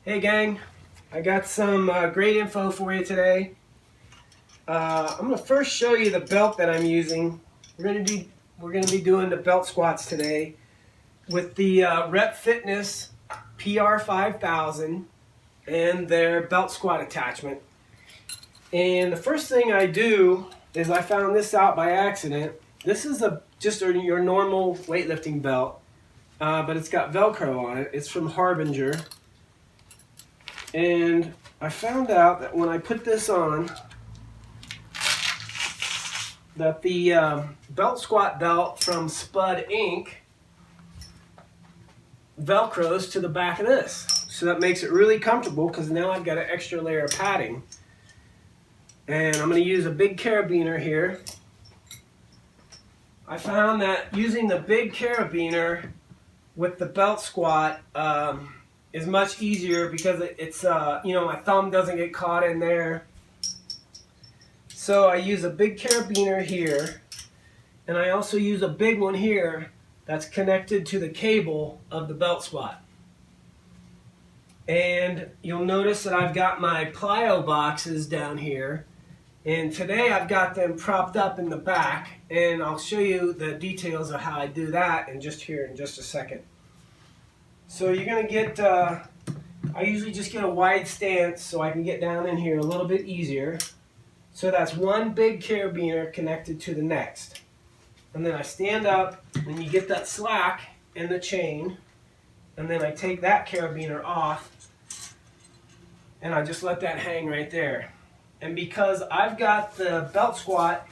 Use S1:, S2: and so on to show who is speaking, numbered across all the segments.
S1: Hey gang, I got some great info for you today. I'm going to first show you the belt that I'm using. We're going to be doing the belt squats today with the Rep Fitness PR5000 and their belt squat attachment. And the first thing I do is I found this out by accident. This is just your normal weightlifting belt, but it's got Velcro on it. It's from Harbinger. And I found out that when I put this on, that the belt squat belt from Spud Inc. Velcros to the back of this. So that makes it really comfortable because now I've got an extra layer of padding. And I'm going to use a big carabiner here. I found that using the big carabiner with the belt squat is much easier because it's my thumb doesn't get caught in there. So I use a big carabiner here, and I also use a big one here that's connected to the cable of the belt squat. And you'll notice that I've got my plyo boxes down here, and today I've got them propped up in the back, and I'll show you the details of how I do that in just a second. So you're going to get, I usually just get a wide stance so I can get down in here a little bit easier. So that's one big carabiner connected to the next. And then I stand up, and you get that slack in the chain, and then I take that carabiner off, and I just let that hang right there. And because I've got the belt squat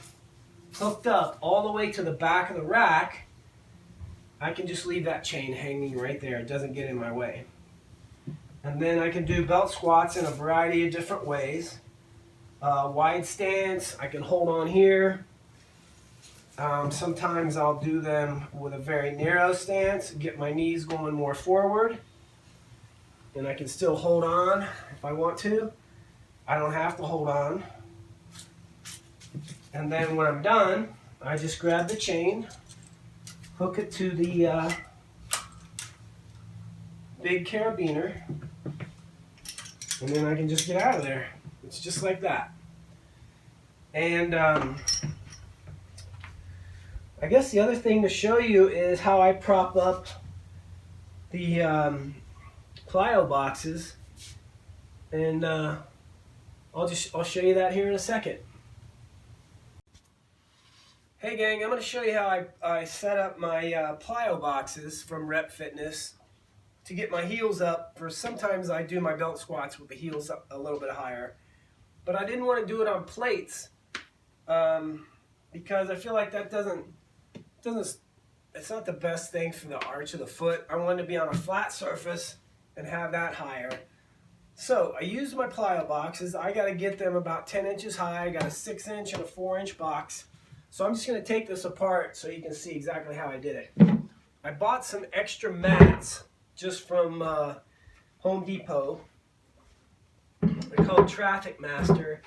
S1: hooked up all the way to the back of the rack, I can just leave that chain hanging right there. It doesn't get in my way. And then I can do belt squats in a variety of different ways. Wide stance, I can hold on here. Sometimes I'll do them with a very narrow stance, get my knees going more forward. And I can still hold on if I want to. I don't have to hold on. And then when I'm done, I just grab the chain, hook it to the big carabiner, and then I can just get out of there. It's just like that. And I guess the other thing to show you is how I prop up the plyo boxes, and I'll show you that here in a second. Hey gang, I'm going to show you how I set up my plyo boxes from Rep Fitness to get my heels up. For sometimes I do my belt squats with the heels up a little bit higher, but I didn't want to do it on plates because I feel like that it's not the best thing for the arch of the foot. I wanted to be on a flat surface and have that higher. So I used my plyo boxes. I got to get them about 10 inches high. I got a 6-inch and a 4-inch box. So I'm just going to take this apart so you can see exactly how I did it. I bought some extra mats just from Home Depot. They're called Traffic Master.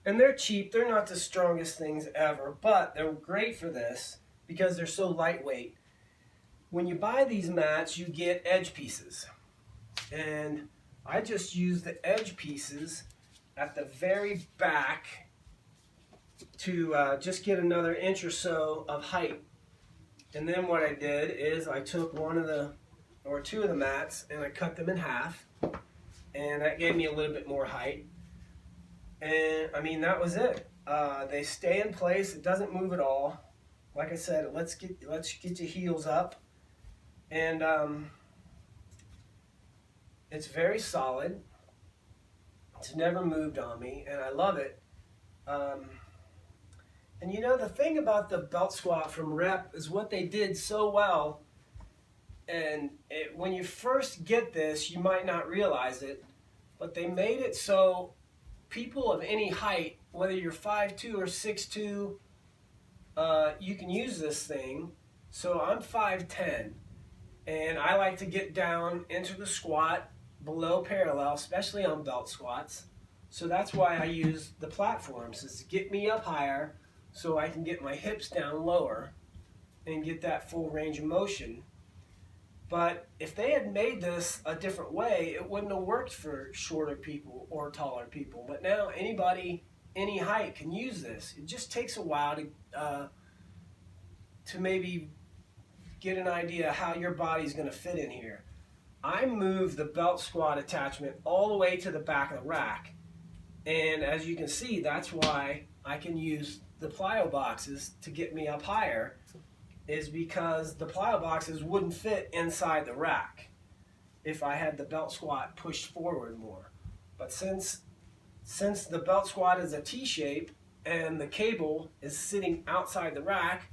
S1: And they're cheap. They're not the strongest things ever, but they're great for this because they're so lightweight. When you buy these mats, you get edge pieces. And I just use the edge pieces at the very back to just get another inch or so of height. And then what I did is I took two of the mats and I cut them in half, and that gave me a little bit more height. And I mean, that was it. They stay in place. It doesn't move at all. Like I said, let's get your heels up, and it's very solid. It's never moved on me, and I love it. And you know, the thing about the belt squat from Rep is what they did so well. And when you first get this, you might not realize it, but they made it so people of any height, whether you're 5'2" or 6'2", you can use this thing. So I'm 5'10", and I like to get down into the squat below parallel, especially on belt squats. So that's why I use the platforms, is to get me up higher so I can get my hips down lower and get that full range of motion. But if they had made this a different way, it wouldn't have worked for shorter people or taller people. But now anybody, any height can use this. It just takes a while to maybe get an idea how your body's going to fit in here. I moved the belt squat attachment all the way to the back of the rack. And as you can see, that's why I can use the plyo boxes to get me up higher, is because the plyo boxes wouldn't fit inside the rack if I had the belt squat pushed forward more. But since the belt squat is a T-shape and the cable is sitting outside the rack,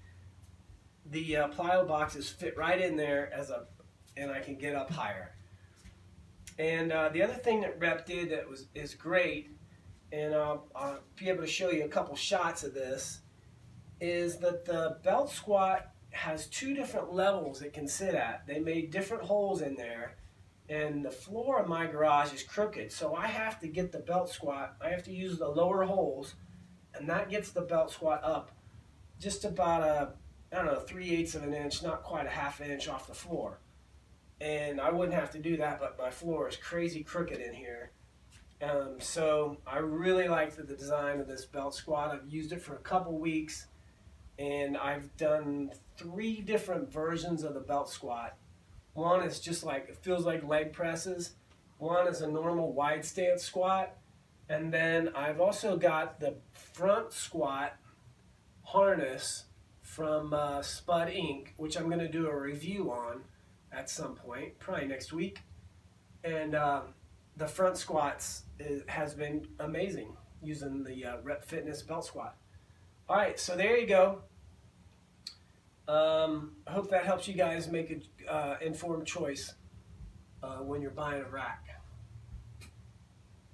S1: the plyo boxes fit right in there and I can get up higher. And the other thing that Rep did that is great, and I'll be able to show you a couple shots of this, is that the belt squat has 2 different levels it can sit at. They made different holes in there, and the floor of my garage is crooked, so I have to get the belt squat, I have to use the lower holes, and that gets the belt squat up just about 3/8 of an inch, not quite a half inch off the floor. And I wouldn't have to do that, but my floor is crazy crooked in here. So I really like the design of this belt squat. I've used it for a couple weeks, and I've done 3 different versions of the belt squat. One is just like, it feels like leg presses. One is a normal wide stance squat. And then I've also got the front squat harness from Spud Inc., which I'm going to do a review on at some point, probably next week. And the front squats has been amazing using the Rep Fitness belt squat. All right, so there you go. I hope that helps you guys make an informed choice when you're buying a rack.